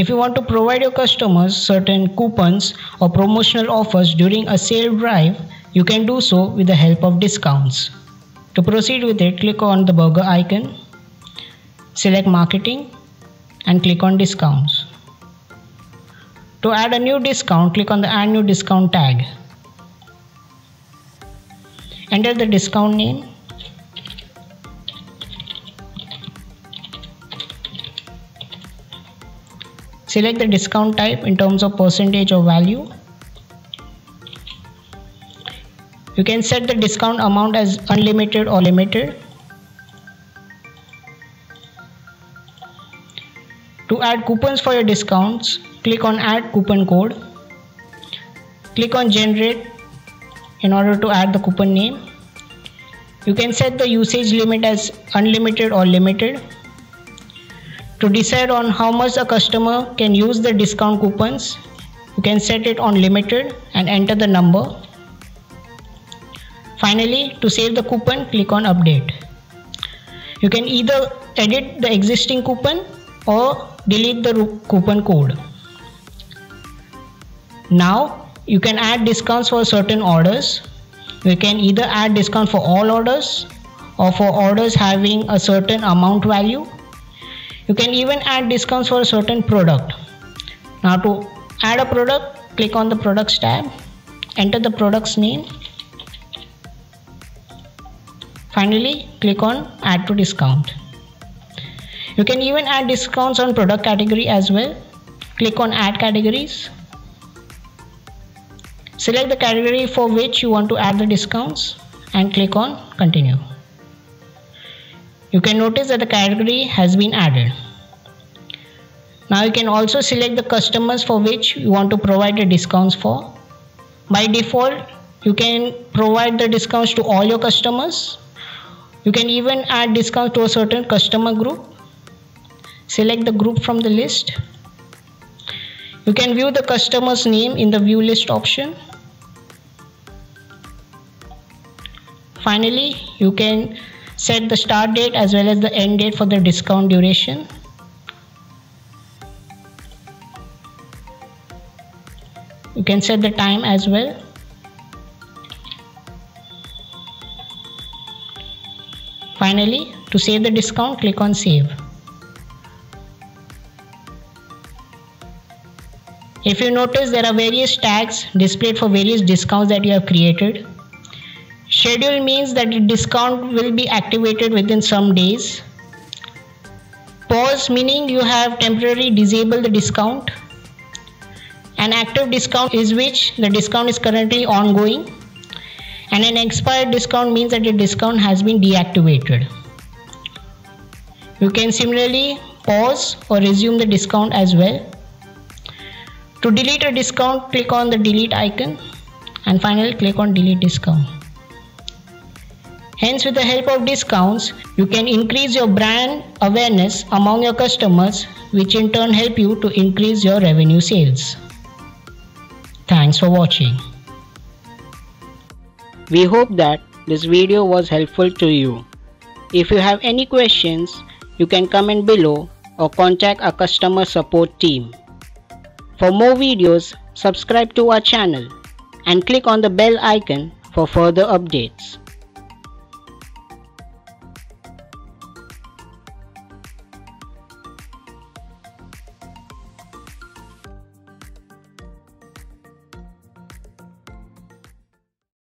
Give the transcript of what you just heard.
If you want to provide your customers certain coupons or promotional offers during a sale drive, you can do so with the help of discounts. To proceed with it, click on the burger icon, select marketing and click on discounts. To add a new discount, click on the add new discount tag. Enter the discount name. Select the discount type in terms of percentage or value. You can set the discount amount as unlimited or limited. To add coupons for your discounts, click on add coupon code. Click on generate in order to add the coupon name. You can set the usage limit as unlimited or limited. To decide on how much a customer can use the discount coupons, you can set it on limited and enter the number. Finally, to save the coupon, click on update. You can either edit the existing coupon or delete the coupon code. Now, you can add discounts for certain orders. You can either add discount for all orders or for orders having a certain amount value. You can even add discounts for a certain product. Now to add a product, click on the products tab, enter the product's name. Finally, click on add to discount. You can even add discounts on product category as well. Click on add categories. Select the category for which you want to add the discounts and click on continue. You can notice that the category has been added. Now you can also select the customers for which you want to provide the discounts for. By default, you can provide the discounts to all your customers. You can even add discounts to a certain customer group. Select the group from the list. You can view the customer's name in the view list option. Finally, you can set the start date as well as the end date for the discount duration. You can set the time as well. Finally, to save the discount, click on save. If you notice, there are various tags displayed for various discounts that you have created. Schedule means that the discount will be activated within some days. Pause meaning you have temporarily disabled the discount. An active discount is which the discount is currently ongoing. And an expired discount means that the discount has been deactivated. You can similarly pause or resume the discount as well. To delete a discount, click on the delete icon and finally click on delete discount. Hence, with the help of discounts, you can increase your brand awareness among your customers, which in turn help you to increase your revenue sales. Thanks for watching. We hope that this video was helpful to you. If you have any questions, you can comment below or contact our customer support team. For more videos, subscribe to our channel and click on the bell icon for further updates.